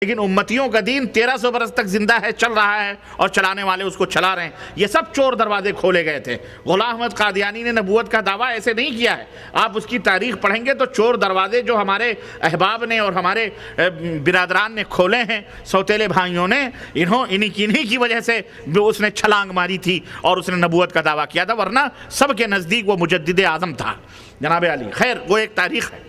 لیکن امتیوں کا دین 1300 برس تک زندہ ہے، چل رہا ہے، اور چلانے والے اس کو چلا رہے ہیں۔ یہ سب چور دروازے کھولے گئے تھے۔ غلام احمد قادیانی نے نبوت کا دعویٰ ایسے نہیں کیا ہے۔ آپ اس کی تاریخ پڑھیں گے تو چور دروازے جو ہمارے احباب نے اور ہمارے برادران نے کھولے ہیں، سوتیلے بھائیوں نے، انہی کی وجہ سے اس نے چھلانگ ماری تھی اور اس نے نبوت کا دعویٰ کیا تھا، ورنہ سب کے نزدیک وہ مجدد اعظم تھا جناب علی۔ خیر، وہ ایک تاریخ ہے۔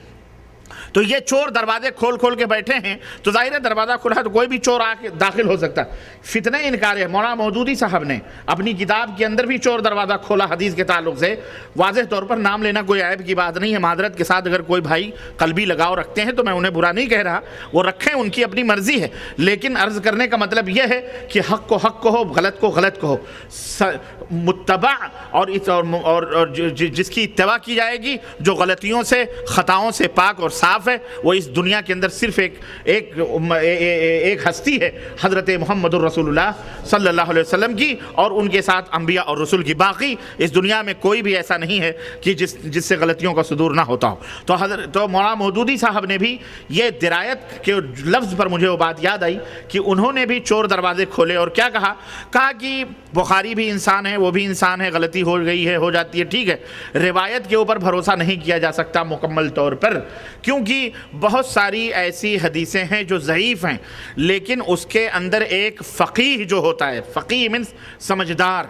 تو یہ چور دروازے کھول کھول کے بیٹھے ہیں، تو ظاہر ہے دروازہ کھلا تو کوئی بھی چور آ کے داخل ہو سکتا ہے۔ فتنہ انکار ہے، مولانا مودودی صاحب نے اپنی کتاب کے اندر بھی چور دروازہ کھولا حدیث کے تعلق سے۔ واضح طور پر نام لینا کوئی عیب کی بات نہیں ہے، معذرت کے ساتھ اگر کوئی بھائی قلبی لگاؤ رکھتے ہیں تو میں انہیں برا نہیں کہہ رہا، وہ رکھیں، ان کی اپنی مرضی ہے، لیکن عرض کرنے کا مطلب یہ ہے کہ حق کو حق کہو، غلط کو غلط کہو۔ متبع اور جس کی اتباع کی جائے گی، جو غلطیوں سے خطاؤں سے پاک اور صاف ہے، وہ اس دنیا کے اندر صرف ایک ہستی ہے، حضرت محمد الرسول اللہ صلی اللہ علیہ وسلم کی، اور ان کے ساتھ انبیاء اور رسول کی۔ باقی اس دنیا میں کوئی بھی ایسا نہیں ہے کہ جس سے غلطیوں کا صدور نہ ہوتا ہو۔ تو مولانا مودودی صاحب نے بھی یہ درایت کے لفظ پر مجھے وہ بات یاد آئی کہ انہوں نے بھی چور دروازے کھولے، اور کیا کہا کہ بخاری بھی انسان ہے، وہ بھی انسان ہے، غلطی ہو گئی ہے، ہو جاتی ہے، ٹھیک ہے، روایت کے اوپر بھروسہ نہیں کیا جا سکتا مکمل طور پر، کیونکہ بہت ساری ایسی حدیثیں ہیں جو ضعیف ہیں، لیکن اس کے اندر ایک فقیہ جو ہوتا ہے، فقیہ منس سمجھدار،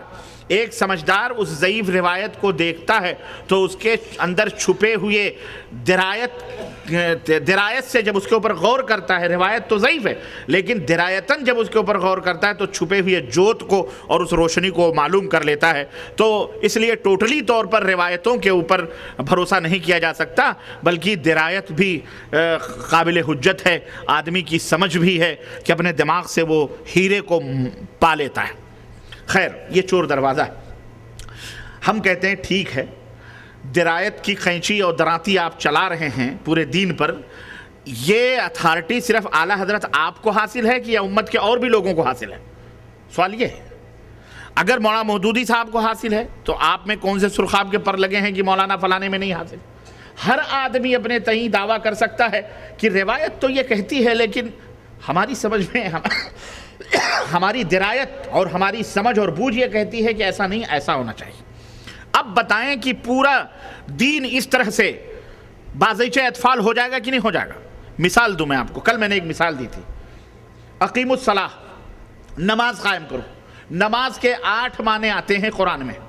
ایک سمجھدار اس ضعیف روایت کو دیکھتا ہے تو اس کے اندر چھپے ہوئے درایت سے جب اس کے اوپر غور کرتا ہے، روایت تو ضعیف ہے لیکن درایتاً جب اس کے اوپر غور کرتا ہے تو چھپے ہوئے جوت کو اور اس روشنی کو معلوم کر لیتا ہے۔ تو اس لیے ٹوٹلی طور پر روایتوں کے اوپر بھروسہ نہیں کیا جا سکتا، بلکہ درایت بھی قابل حجت ہے، آدمی کی سمجھ بھی ہے کہ اپنے دماغ سے وہ ہیرے کو پا لیتا ہے۔ خیر، یہ چور دروازہ ہے۔ ہم کہتے ہیں ٹھیک ہے، درایت کی قینچی اور درانتی آپ چلا رہے ہیں پورے دین پر، یہ اتھارٹی صرف اعلیٰ حضرت آپ کو حاصل ہے کہ یا امت کے اور بھی لوگوں کو حاصل ہے؟ سوال یہ ہے۔ اگر مولانا مودودی صاحب کو حاصل ہے تو آپ میں کون سے سرخاب کے پر لگے ہیں کہ مولانا فلانے میں نہیں حاصل؟ ہر آدمی اپنے تئیں دعویٰ کر سکتا ہے کہ روایت تو یہ کہتی ہے، لیکن ہماری سمجھ میں ہماری درایت اور ہماری سمجھ اور بوجھ یہ کہتی ہے کہ ایسا نہیں، ایسا ہونا چاہیے۔ اب بتائیں کہ پورا دین اس طرح سے بازیچہ اطفال ہو جائے گا کہ نہیں ہو جائے گا؟ مثال دوں میں آپ کو، کل میں نے ایک مثال دی تھی، اقیم الصلاۃ، نماز قائم کرو۔ نماز کے 8 معنی آتے ہیں قرآن میں،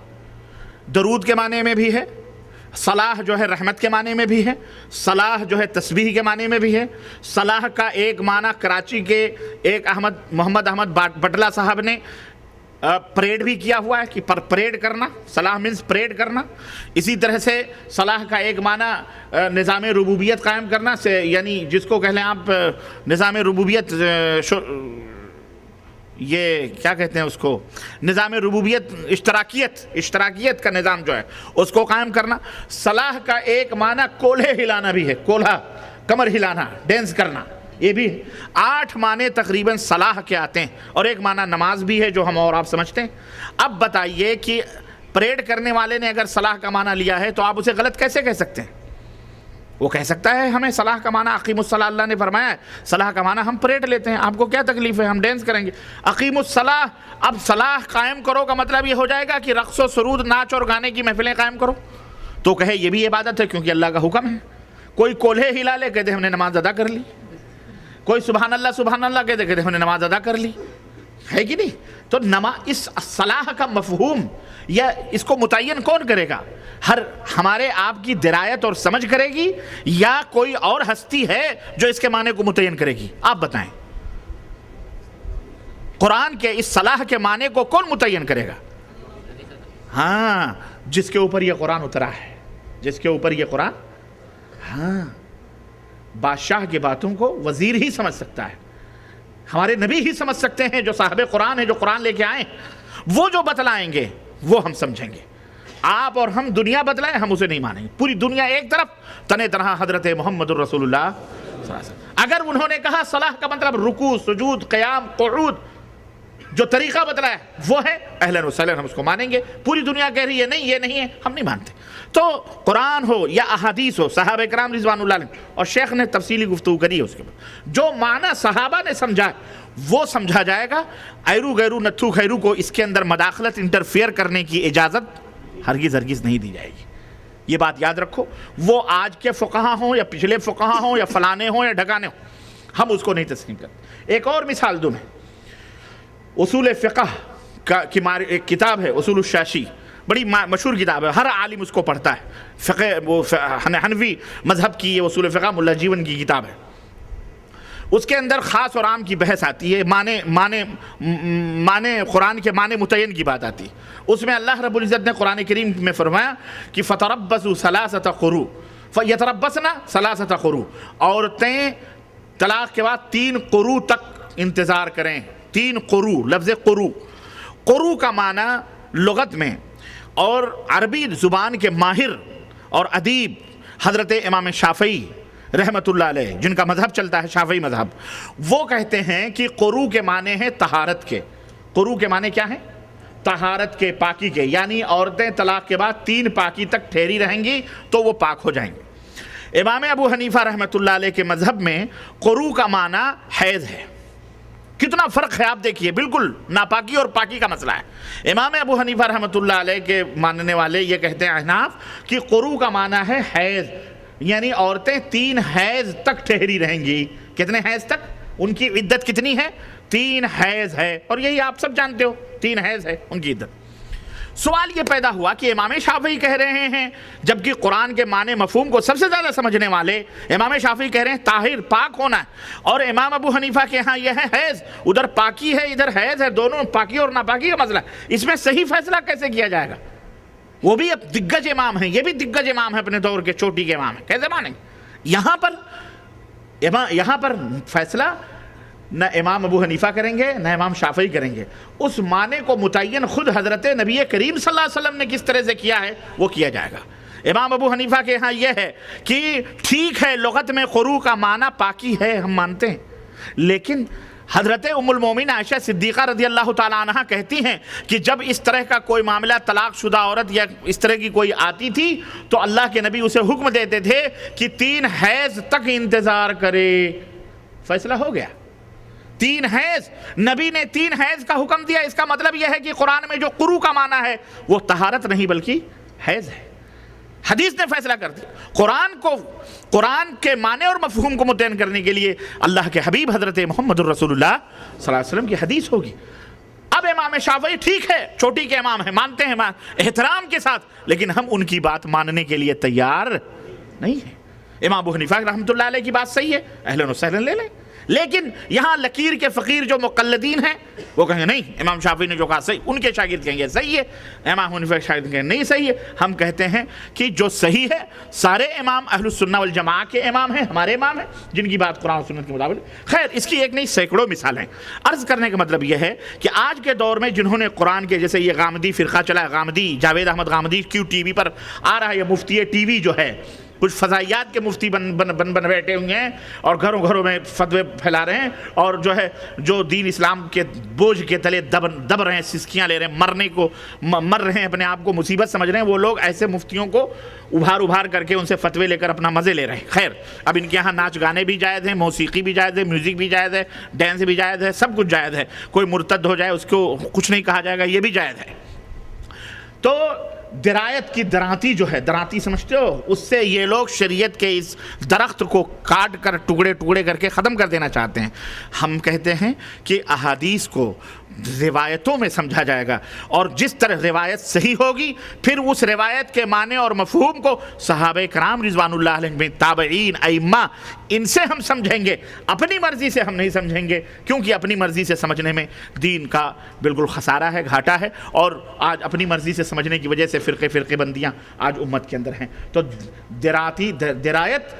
درود کے معنی میں بھی ہے، صلاح جو ہے رحمت کے معنی میں بھی ہے، صلاح جو ہے تسبیح کے معنی میں بھی ہے۔ صلاح کا ایک معنی کراچی کے ایک محمد احمد بٹلہ صاحب نے پریڈ بھی کیا ہوا ہے کہ پریڈ کرنا، صلاح مینس پریڈ کرنا۔ اسی طرح سے صلاح کا ایک معنی نظام ربوبیت قائم کرنا، یعنی جس کو کہہ لیں آپ نظام ربوبیت، یہ کیا کہتے ہیں اس کو، نظام ربوبیت، اشتراکیت کا نظام جو ہے اس کو قائم کرنا۔ صلاح کا ایک معنی کولہے ہلانا بھی ہے، کولہا، کمر ہلانا، ڈینس کرنا، یہ بھی 8 معنی تقریباً صلاح کے آتے ہیں، اور ایک معنی نماز بھی ہے جو ہم اور آپ سمجھتے ہیں۔ اب بتائیے کہ پریڈ کرنے والے نے اگر صلاح کا معنی لیا ہے تو آپ اسے غلط کیسے کہہ سکتے ہیں؟ وہ کہہ سکتا ہے ہمیں صلاح کا معنی اقیم الصلاۃ، اللہ نے فرمایا ہے، صلاح کا معنی ہم پریڈ لیتے ہیں، آپ کو کیا تکلیف ہے، ہم ڈینس کریں گے۔ اقیم الصلاۃ، اب صلاح قائم کرو کا مطلب یہ ہو جائے گا کہ رقص و سرود، ناچ اور گانے کی محفلیں قائم کرو، تو کہے یہ بھی عبادت ہے کیونکہ اللہ کا حکم ہے۔ کوئی کولہے ہلا لے، کہتے ہم نے نماز ادا کر لی، کوئی سبحان اللہ کہتے ہم نے نماز ادا کر لی، ہے کہ نہیں؟ تو اس صلاح کا مفہوم یا اس کو متعین کون کرے گا؟ ہمارے آپ کی درایت اور سمجھ کرے گی، یا کوئی اور ہستی ہے جو اس کے معنی کو متعین کرے گی؟ آپ بتائیں، قرآن کے اس صلاح کے معنی کو کون متعین کرے گا؟ ہاں، جس کے اوپر یہ قرآن اترا ہے، جس کے اوپر یہ قرآن، ہاں، بادشاہ کی باتوں کو وزیر ہی سمجھ سکتا ہے، ہمارے نبی ہی سمجھ سکتے ہیں، جو صاحب قرآن ہیں، جو قرآن لے کے آئے، وہ جو بتلائیں گے وہ ہم سمجھیں گے۔ آپ اور ہم دنیا بدلائیں، ہم اسے نہیں مانیں گے۔ پوری دنیا ایک طرف، تنہ تنہا حضرت محمد الرسول اللہ صلی اللہ علیہ وسلم۔ اگر انہوں نے کہا صلاح کا مطلب رکوع، سجود، قیام، قعود، جو طریقہ بتلایا وہ ہے اہلاً و سہلاً، ہم اس کو مانیں گے. پوری دنیا کہہ رہی ہے نہیں یہ نہیں ہے، ہم نہیں مانتے. تو قرآن ہو یا احادیث ہو، صحابہ کرام رضوان اللہ علیہ، اور شیخ نے تفصیلی گفتگو کری ہے اس کے بعد، جو معنی صحابہ نے سمجھا وہ سمجھا جائے گا. ایرو غیرو نتھو خیرو کو اس کے اندر مداخلت، انٹرفیئر کرنے کی اجازت ہرگز ہرگز نہیں دی جائے گی. یہ بات یاد رکھو. وہ آج کے فقہا ہوں یا پچھلے فقہا ہوں یا فلانے ہوں یا ڈھکانے ہوں، ہم اس کو نہیں تسلیم کرتے. ایک اور مثال دوں میں، اصول فقہ کی ایک کتاب ہے اصول الشاشی، بڑی مشہور کتاب ہے، ہر عالم اس کو پڑھتا ہے. فقہ وہ حنفی مذہب کی یہ اصول فقہ ملا جیون کی کتاب ہے. اس کے اندر خاص اور عام کی بحث آتی ہے، معنی قرآن کے معنی متعین کی بات آتی ہے. اس میں اللہ رب العزت نے قرآن کریم میں فرمایا کہ فَتَرَبَّصُوا ثَلَاثَةَ قُرُوءٍ فَيَتَرَبَّصْنَ ثَلَاثَةَ قُرُوءٍ، عورتیں طلاق کے بعد 3 قروء تک انتظار کریں. 3 قروء، لفظ قروء کا معنی لغت میں اور عربی زبان کے ماہر اور ادیب حضرت امام شافعی رحمت اللہ علیہ، جن کا مذہب چلتا ہے شافعی مذہب، وہ کہتے ہیں کہ قروء کے معنی ہیں طہارت کے. قروء کے معنی کیا ہیں؟ طہارت کے، پاکی کے. یعنی عورتیں طلاق کے بعد 3 پاکی تک ٹھہری رہیں گی تو وہ پاک ہو جائیں گے. امام ابو حنیفہ رحمت اللہ علیہ کے مذہب میں قروء کا معنی حیض ہے. کتنا فرق ہے آپ دیکھیے، بالکل ناپاکی اور پاکی کا مسئلہ ہے. امام ابو حنیفہ رحمت اللہ علیہ کے ماننے والے یہ کہتے ہیں احناف کہ قروء کا معنی ہے حیض، یعنی عورتیں 3 حیض تک ٹھہری رہیں گی. کتنے حیض تک؟ ان کی عدت کتنی ہے؟ 3 حیض ہے، اور یہی آپ سب جانتے ہو 3 حیض ہے ان کی عدت. سوال یہ پیدا ہوا کہ امام شافعی کہہ رہے ہیں، جبکہ قرآن کے معنی مفہوم کو سب سے زیادہ سمجھنے والے امام شافعی کہہ رہے ہیں طاہر، پاک ہونا ہے، اور امام ابو حنیفہ کے ہاں یہ ہے حیض، ادھر پاکی ہے ادھر حیض ہے، دونوں پاکی اور ناپاکی کا مسئلہ. اس میں صحیح فیصلہ کیسے کیا جائے گا؟ وہ بھی اب دگج امام ہیں، یہ بھی دگج امام ہیں، اپنے دور کے چوٹی کے امام ہیں، کیسے مانیں گے؟ یہاں پر فیصلہ نہ امام ابو حنیفہ کریں گے نہ امام شافعی کریں گے. اس معنی کو متعین خود حضرت نبی کریم صلی اللہ علیہ وسلم نے کس طرح سے کیا ہے وہ کیا جائے گا. امام ابو حنیفہ کے ہاں یہ ہے کہ ٹھیک ہے لغت میں قروء کا معنی پاکی ہے، ہم مانتے ہیں، لیکن حضرت ام المومنین عائشہ صدیقہ رضی اللہ تعالیٰ عنہ کہتی ہیں کہ جب اس طرح کا کوئی معاملہ طلاق شدہ عورت یا اس طرح کی کوئی آتی تھی تو اللہ کے نبی اسے حکم دیتے تھے کہ 3 حیض تک انتظار کرے. فیصلہ ہو گیا. 3 حیض، نبی نے 3 حیض کا حکم دیا. اس کا مطلب یہ ہے کہ قرآن میں جو قروء کا معنی ہے وہ طہارت نہیں بلکہ حیض ہے. حدیث نے فیصلہ کر دیا. قرآن کے معنی اور مفہوم کو متعین کرنے کے لیے اللہ کے حبیب حضرت محمد الرسول اللہ صلی اللہ علیہ وسلم کی حدیث ہوگی. اب امام شافعی ٹھیک ہے چوٹی کے امام ہیں، مانتے ہیں احترام کے ساتھ، لیکن ہم ان کی بات ماننے کے لیے تیار نہیں ہیں. امام ابو حنیفہ رحمۃ اللہ علیہ کی بات صحیح ہے، اہلاً و سہلاً لے لیں، لیکن یہاں لکیر کے فقیر جو مقلدین ہیں وہ کہیں گے نہیں امام شافعی نے جو کہا صحیح، ان کے شاگرد کہیں گے صحیح ہے، امام حنیفہ کے شاگرد کہیں گے نہیں صحیح ہے. ہم کہتے ہیں کہ جو صحیح ہے سارے امام اہل السنہ والجماعہ کے امام ہیں، ہمارے امام ہیں جن کی بات قرآن و سنت کے مطابق. خیر اس کی ایک نہیں سینکڑوں مثالیں. عرض کرنے کا مطلب یہ ہے کہ آج کے دور میں جنہوں نے قرآن کے، جیسے یہ غامدی فرقہ چلا ہے، غامدی جاوید احمد غامدی کیوں ٹی وی پر آ رہا ہے، یہ مفتی ٹی وی جو ہے، کچھ فضائیات کے مفتی بن بیٹھے ہوئے ہیں اور گھروں گھروں میں فتوے پھیلا رہے ہیں، اور جو دین اسلام کے بوجھ کے تلے دب رہے ہیں، سسکیاں لے رہے ہیں، مر رہے ہیں، اپنے آپ کو مصیبت سمجھ رہے ہیں. وہ لوگ ایسے مفتیوں کو ابھار کر کے ان سے فتوے لے کر اپنا مزے لے رہے ہیں. خیر اب ان کے یہاں ناچ گانے بھی جائز ہیں، موسیقی بھی جائز ہے، میوزک بھی جائز ہے، ڈانس بھی جائز ہے، سب کچھ جائز ہے. کوئی مرتد ہو جائے اس کو کچھ نہیں کہا جائے گا، یہ بھی جائز ہے. تو درایت کی دراتی جو ہے، دراتی سمجھتے ہو، اس سے یہ لوگ شریعت کے اس درخت کو کاٹ کر ٹکڑے کر کے ختم کر دینا چاہتے ہیں. ہم کہتے ہیں کہ احادیث کو روایتوں میں سمجھا جائے گا، اور جس طرح روایت صحیح ہوگی پھر اس روایت کے معنی اور مفہوم کو صحابہ کرام رضوان اللہ علیہ، تابعین، ائمہ، ان سے ہم سمجھیں گے. اپنی مرضی سے ہم نہیں سمجھیں گے، کیونکہ اپنی مرضی سے سمجھنے میں دین کا بالکل خسارہ ہے، گھاٹا ہے، اور آج اپنی مرضی سے سمجھنے کی وجہ سے فرقے بندیاں آج امت کے اندر ہیں. تو درایت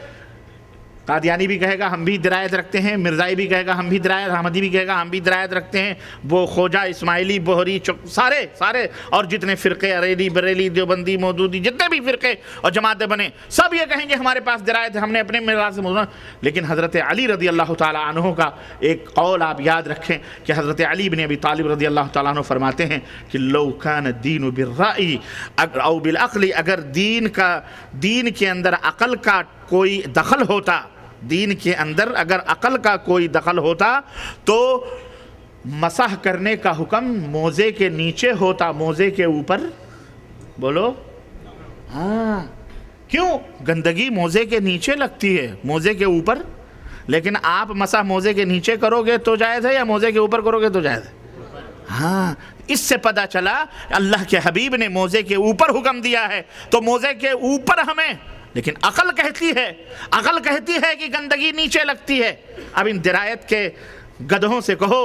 قادیانی بھی کہے گا ہم بھی درایت رکھتے ہیں، مرزائی بھی کہے گا ہم بھی درایت، احمدی بھی کہے گا ہم بھی درایت رکھتے ہیں، وہ خوجہ، اسماعیلی، بہری، سارے اور جتنے فرقے، اریلی، بریلی، دیوبندی، مودودی، جتنے بھی فرقے اور جماعتیں بنے، سب یہ کہیں گے ہمارے پاس درایت ہے، ہم نے اپنے میراث سے موضوع۔ لیکن حضرت علی رضی اللہ تعالیٰ عنہ کا ایک قول آپ یاد رکھیں کہ حضرت علی بن ابی طالب رضی اللہ تعالیٰ عنہ فرماتے ہیں کہ لو کان الدین بالرأی او بالعقل، اگر دین کے اندر عقل کا کوئی دخل ہوتا، دین کے اندر اگر عقل کا کوئی دخل ہوتا تو مسح کرنے کا حکم موزے کے نیچے ہوتا، موزے کے اوپر۔ بولو ہاں، کیوں؟ گندگی موزے کے نیچے لگتی ہے، موزے کے اوپر۔ لیکن آپ مسح موزے کے نیچے کرو گے تو جائز ہے یا موزے کے اوپر کرو گے تو جائز ہے؟ ہاں، اس سے پتہ چلا اللہ کے حبیب نے موزے کے اوپر حکم دیا ہے تو موزے کے اوپر ہمیں، لیکن عقل کہتی ہے کہ گندگی نیچے لگتی ہے۔ اب ان درایت کے گدھوں سے کہو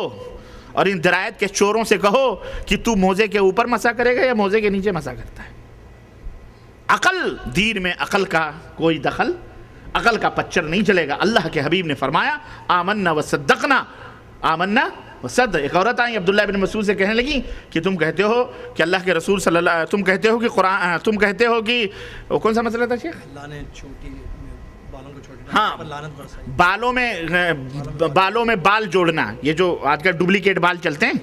اور ان درایت کے چوروں سے کہو کہ تو موزے کے اوپر مسح کرے گا یا موزے کے نیچے مسح کرتا ہے؟ عقل، دین میں عقل کا کوئی دخل، عقل کا پچر نہیں چلے گا۔ اللہ کے حبیب نے فرمایا آمنا وصدقنا، آمنا وصدق۔ ایک عورت آئی عبداللہ بن مسعود سے کہنے لگی کہ تم کہتے ہو کہ اللہ کے رسول صلی اللہ، تم کہتے ہو کہ قرآن، تم کہتے ہو کہ کون سا مسئلہ تھا شیخ؟ اللہ نے بالوں کو چھوٹی، ہاں، لعنت برسائی، بالوں میں بال جوڑنا، یہ جو آج کل ڈپلیکیٹ بال چلتے ہیں،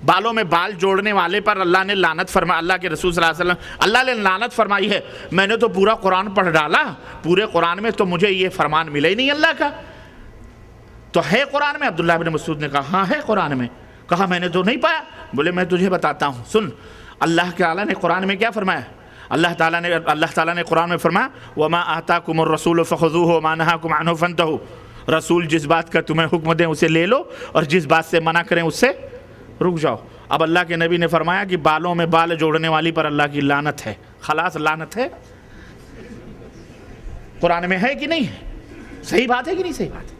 بالوں میں بال جوڑنے والے پر اللہ نے لعنت فرمائی، اللہ کے رسول صلی اللہ علیہ وسلم، اللہ نے لعنت فرمائی ہے۔ میں نے تو پورا قرآن پڑھ ڈالا، پورے قرآن میں تو مجھے یہ فرمان ملا ہی نہیں اللہ کا۔ تو ہے قرآن میں؟ عبداللہ بن مسعود نے کہا ہاں ہے قرآن میں۔ کہا میں نے تو نہیں پایا۔ بولے میں تجھے بتاتا ہوں، سن، اللہ تعالیٰ نے قرآن میں کیا فرمایا؟ اللہ تعالیٰ نے قرآن میں فرمایا وَمَا آتَاكُمُ الرَّسُولُ فَخُذُوهُ وَمَا نَهَاكُمْ عَنْهُ فَانْتَهُوا، رسول جس بات کا تمہیں حکم دیں اسے لے لو اور جس بات سے منع کریں اس سے رک جاؤ۔ اب اللہ کے نبی نے فرمایا کہ بالوں میں بال جوڑنے والی پر اللہ کی لعنت ہے۔ خلاص لعنت ہے، قرآن میں ہے کہ نہیں ہے؟ صحیح بات ہے کہ نہیں صحیح بات ہے؟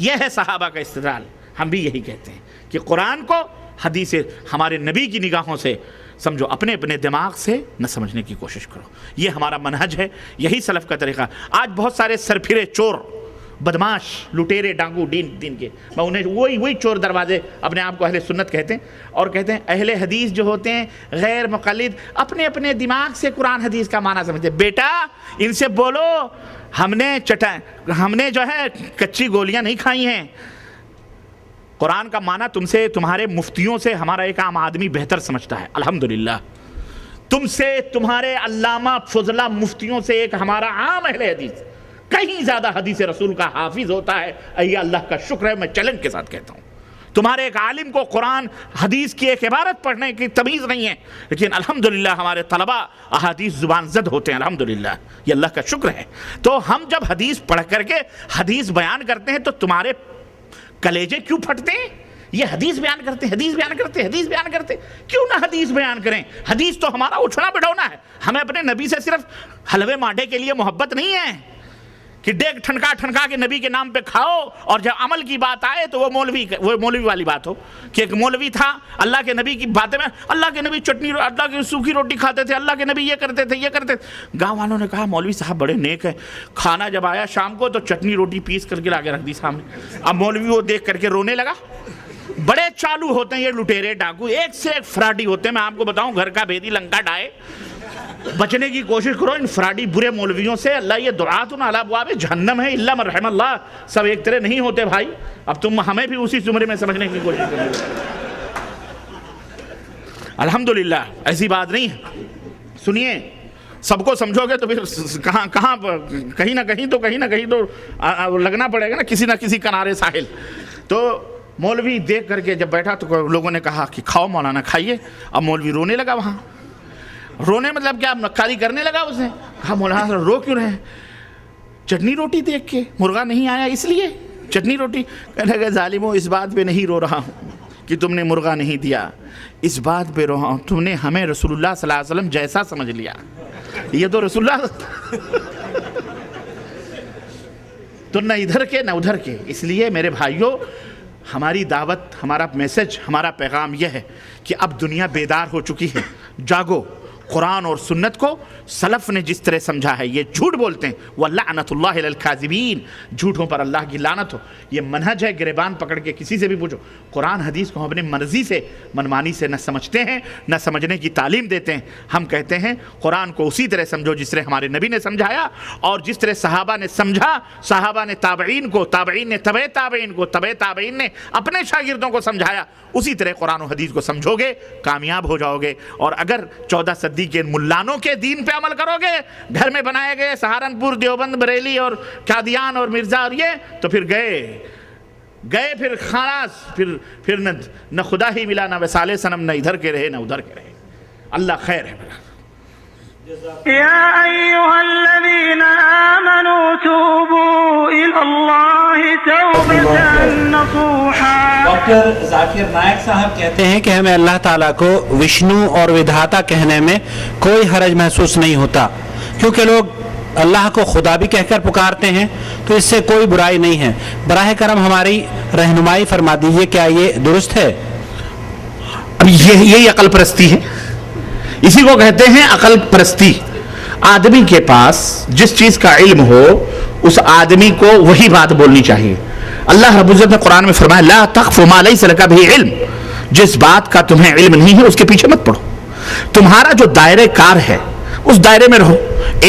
یہ ہے صحابہ کا استدلال۔ ہم بھی یہی کہتے ہیں کہ قرآن کو حدیث ہمارے نبی کی نگاہوں سے سمجھو، اپنے دماغ سے نہ سمجھنے کی کوشش کرو۔ یہ ہمارا منہج ہے، یہی سلف کا طریقہ۔ آج بہت سارے سرپھرے چور، بدماش، لٹیرے، ڈاکو دین کے، میں انہیں وہی چور دروازے اپنے آپ کو اہل سنت کہتے ہیں، اور کہتے ہیں اہل حدیث جو ہوتے ہیں غیر مقلد، اپنے دماغ سے قرآن حدیث کا معنی سمجھتے ہیں۔ بیٹا ان سے بولو ہم نے جو ہے کچی گولیاں نہیں کھائی ہیں، قرآن کا معنی تم سے، تمہارے مفتیوں سے ہمارا ایک عام آدمی بہتر سمجھتا ہے، الحمدللہ۔ تم سے، تمہارے علامہ فضلہ مفتیوں سے ایک ہمارا عام اہل حدیث کہیں زیادہ حدیث رسول کا حافظ ہوتا ہے۔ یہ اللہ کا شکر ہے، میں چیلنج کے ساتھ کہتا ہوں۔ تمہارے ایک عالم کو قرآن حدیث کی ایک عبارت پڑھنے کی تمیز نہیں ہے، لیکن الحمدللہ ہمارے طلبہ احادیث زبان زد ہوتے ہیں، الحمدللہ، یہ اللہ کا شکر ہے۔ تو ہم جب حدیث پڑھ کر کے حدیث بیان کرتے ہیں تو تمہارے کلیجے کیوں پھٹتے ہیں؟ یہ حدیث بیان کرتے کیوں نہ حدیث بیان کریں؟ حدیث تو ہمارا اٹھنا بٹھونا ہے۔ ہمیں اپنے نبی سے صرف حلوے مانڈے کے لیے محبت نہیں ہے کہ ڈیگ ٹھنکا کے نبی کے نام پہ کھاؤ، اور جب عمل کی بات آئے تو وہ مولوی والی بات ہو کہ ایک مولوی تھا، اللہ کے نبی کی باتیں میں، اللہ کے نبی اللہ کی سوکھی روٹی کھاتے تھے، اللہ کے نبی یہ کرتے تھے۔ گاؤں والوں نے کہا مولوی صاحب بڑے نیک ہے، کھانا جب آیا شام کو تو چٹنی روٹی پیس کر کے لاگے رکھ دی سامنے۔ اب مولوی وہ دیکھ کر کے رونے لگا۔ بڑے چالو ہوتے ہیں یہ لٹیرے ڈاکو، ایک سے ایک فراڈی ہوتے ہیں۔ میں آپ کو بتاؤں، گھر کا بھیدی لنکا ڈائے، بچنے کی کوشش کرو ان فراڈی برے مولویوں سے۔ اللہ یہ دعاتن علی ابواب جہنم ہے الا من رحم اللہ، سب ایک طرح نہیں ہوتے بھائی۔ اب تم ہمیں بھی اسی زمرے میں سمجھنے کی کوشش کرو۔ الحمدللہ ایسی بات نہیں ہے۔ سنیے، سب کو سمجھو گے تو پھر کہیں نہ کہیں تو لگنا پڑے گا نا کسی نہ کسی کنارے ساحل۔ تو مولوی دیکھ کر کے جب بیٹھا تو لوگوں نے کہا کہ کھاؤ مولانا کھائیے۔ اب مولوی رونے لگا، وہاں رونے مطلب کیا، نقاری کرنے لگا۔ اس نے کہا مولانا رو کیوں رہے ہیں؟ چٹنی روٹی دیکھ کے، مرغا نہیں آیا اس لیے چٹنی روٹی۔ کہنے لگے ظالموں، اس بات پہ نہیں رو رہا ہوں کہ تم نے مرغا نہیں دیا، اس بات پہ رو رہا ہوں تم نے ہمیں رسول اللہ صلی اللہ علیہ وسلم جیسا سمجھ لیا۔ یہ تو رسول اللہ تو نہ ادھر کے نہ ادھر کے۔ اس لیے میرے بھائیوں، ہماری دعوت، ہمارا میسج، ہمارا پیغام یہ ہے کہ اب دنیا بیدار ہو چکی ہے۔ جاگو، قرآن اور سنت کو سلف نے جس طرح سمجھا ہے یہ جھوٹ بولتے ہیں، وَلَعْنَةُ اللَّهِ عَلَى الْكَاذِبِينَ، جھوٹوں پر اللہ کی لعنت ہو. یہ منہج ہے، گریبان پکڑ کے کسی سے بھی پوچھو. قرآن حدیث کو ہم اپنے مرضی سے منمانی سے نہ سمجھتے ہیں، نہ سمجھنے کی تعلیم دیتے ہیں. ہم کہتے ہیں قرآن کو اسی طرح سمجھو جس طرح ہمارے نبی نے سمجھایا اور جس طرح صحابہ نے سمجھا. صحابہ نے تابعین کو، تابعین نے تبع تابعین کو، تبع تابعین نے اپنے شاگردوں کو سمجھایا. اسی طرح قرآن و حدیث کو سمجھو گے کامیاب ہو جاؤ گے. اور اگر 14 صدی کے ملانوں کے دین پہ عمل کرو گے، گھر میں بنائے گئے سہارنپور، دیوبند، بریلی اور قادیان اور مرزا اور یہ، تو پھر گئے پھر خلاص، پھر نہ خدا ہی ملا، نہ وصال صنم، نہ ادھر کے رہے نہ ادھر کے رہے. اللہ خیر ہے. يا أيها الذين آمنوا توبوا إلى الله توبة نصوحا. ڈاکٹر ذاکر نائک صاحب کہتے ہیں کہ ہمیں اللہ تعالیٰ کو وشنو اور ودھاتا کہنے میں کوئی حرج محسوس نہیں ہوتا، کیونکہ لوگ اللہ کو خدا بھی کہہ کر پکارتے ہیں، تو اس سے کوئی برائی نہیں ہے. براہ کرم ہماری رہنمائی فرما دیجیے، کیا یہ درست ہے؟ اب یہی عقل پرستی ہے، اسی کو کہتے ہیں عقل پرستی. آدمی کے پاس جس چیز کا علم ہو اس آدمی کو وہی بات بولنی چاہیے. اللہ رب العزت نے قرآن میں فرمایا لا تخف ما لیس لک بہ علم، جس بات کا تمہیں علم نہیں ہے اس کے پیچھے مت پڑو. تمہارا جو دائرہ کار ہے اس دائرے میں رہو.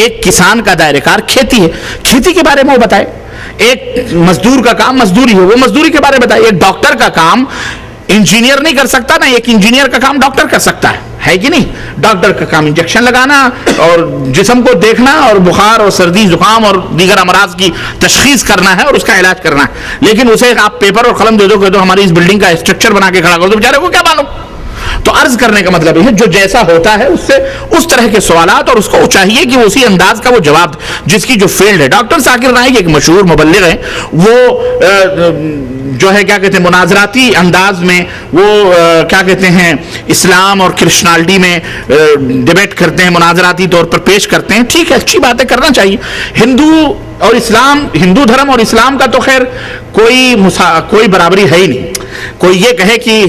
ایک کسان کا دائرہ کار کھیتی ہے، کھیتی کے بارے میں وہ بتائے. ایک مزدور کا کام مزدوری ہو، وہ مزدوری کے بارے میں بتائے. ایک ڈاکٹر کا کام انجینئر نہیں کر سکتا، نہ ایک انجینئر کا کام ڈاکٹر کر سکتا ہے کہ نہیں. ڈاکٹر کا کام انجیکشن لگانا اور جسم کو دیکھنا اور بخار اور سردی زکام اور دیگر امراض کی تشخیص کرنا ہے اور اس کا علاج کرنا ہے. لیکن اسے آپ پیپر اور قلم دے دو کہ ہماری اس بلڈنگ کا اسٹرکچر بنا کے کھڑا کر دو، بیچارے کو کیا معلوم. تو عرض کرنے کا مطلب یہ ہے جو جیسا ہوتا ہے اس سے اس طرح کے سوالات، اور اس کو چاہیے کہ اسی انداز کا وہ جواب جس کی جو فیلڈ ہے. ڈاکٹر ذاکر نائک ایک مشہور مبلغ ہیں، وہ جو ہے کیا کہتے ہیں مناظراتی انداز میں وہ کیا کہتے ہیں اسلام اور کرسچنالٹی میں ڈیبیٹ کرتے ہیں، مناظراتی طور پر پیش کرتے ہیں. ٹھیک ہے، اچھی باتیں کرنا چاہیے. ہندو دھرم اور اسلام کا تو خیر کوئی برابری ہے ہی نہیں. کوئی یہ کہے کہ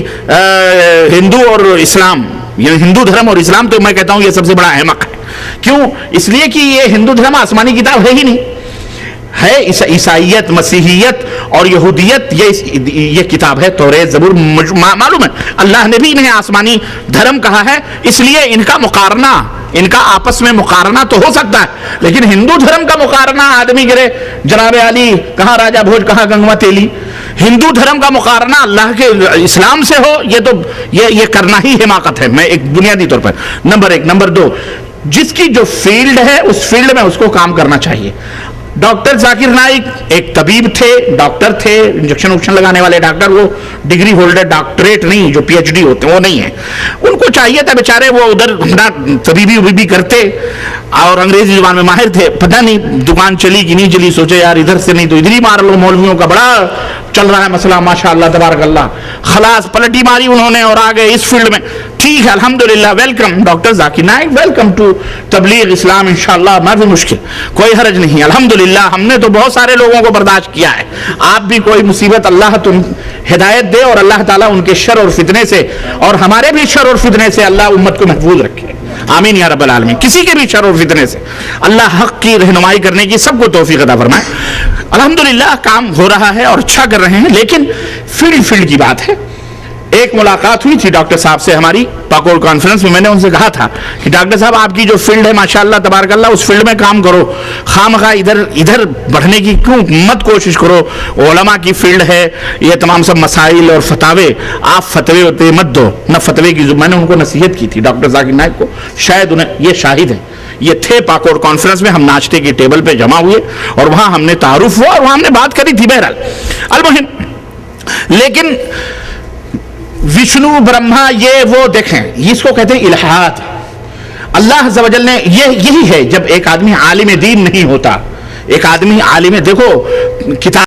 ہندو اور اسلام، یعنی ہندو دھرم اور اسلام، تو میں کہتا ہوں یہ سب سے بڑا احمق ہے. کیوں؟ اس لیے کہ یہ ہندو دھرم آسمانی کتاب ہے ہی نہیں. ہے عیسائیت، مسیحیت اور یہودیت، یہ کتاب ہے توریت، زبور. معلوم ہے اللہ نے بھی انہیں آسمانی دھرم کہا ہے، اس لیے ان کا آپس میں مقارنہ تو ہو سکتا ہے. لیکن ہندو دھرم کا مقارنہ آدمی کرے جناب علی کہاں راجہ بھوج کہاں گنگوا تیلی. ہندو دھرم کا مقارنہ اللہ کے اسلام سے ہو، یہ کرنا ہی حماقت ہے. میں ایک بنیادی طور پر نمبر 1. نمبر 2، جس کی جو فیلڈ ہے اس فیلڈ میں اس کو کام کرنا چاہیے. ڈاکٹر ذاکر نائک ایک طبیب تھے، ڈاکٹر تھے، انجیکشن لگانے والے ڈاکٹر. وہ ڈگری ہولڈر، ڈاکٹریٹ نہیں، جو PhD ہوتے ہیں وہ نہیں ہیں. ان کو چاہیے تھا بیچارے وہ ادھر اپنا طبیبی کرتے اور انگریزی زبان میں ماہر تھے. پتہ نہیں دکان چلی کہ نہیں چلی، سوچے یار ادھر سے نہیں تو ادھر ہی مار لو. مولویوں کا بڑا چل رہا ہے مسئلہ، ماشاء اللہ تبارک اللہ. خلاص پلٹی ماری انہوں نے اور آگے اس فیلڈ میں. ٹھیک ہے، الحمدللہ، welcome doctor Zakir Naik, welcome to تبلیغ اسلام. انشاءاللہ ما فی مشکل، کوئی حرج نہیں. الحمدللہ ہم نے تو بہت سارے لوگوں کو برداشت کیا ہے. آپ بھی کوئی مصیبت اللہ تم ہدایت دے اور اللہ تعالیٰ ان کے شر اور فتنے سے اور ہمارے بھی شر اور فتنے سے اللہ امت کو محفوظ رکھے. آمین یا رب العالمین. کسی کے بھی شر اور فتنے سے اللہ حق کی رہنمائی کرنے کی سب کو توفیق عطا فرمائے. الحمدللہ کام ہو رہا ہے اور اچھا کر رہے ہیں. لیکن فیلڈ کی بات ہے. ایک ملاقات ہوئی تھی ڈاکٹر صاحب سے ہماری پاکور کانفرنس میں. میں نے ان سے کہا تھا کہ ڈاکٹر صاحب آپ کی جو فیلڈ ہے ماشاءاللہ تبارک اللہ، اس فیلڈ میں کام کرو. خامخواہ ادھر بڑھنے کی کیوں مت کوشش کرو. علماء کی فیلڈ ہے یہ تمام سب مسائل اور فتاوے، آپ فتوے ہوتے مت دو. نہ فتوے کی میں نے ان کو نصیحت کی تھی ڈاکٹر ذاکر نائک کو. شاید انہیں یہ شاہد ہیں، یہ تھے پاکور کانفرنس میں. ہم ناشتے کی ٹیبل پہ جمع ہوئے اور وہاں ہم نے تعارف ہوا اور وہاں ہم نے بات کری تھی. بہرحال المہم، لیکن وشنو برہما یہ وہ دیکھیں، اس کو کہتے ہیں الہات. اللہ عز و جل نے یہی ہے جب ایک آدمی عالم دین نہیں ہوتا. ایک آدمی عالم، دیکھو کتاب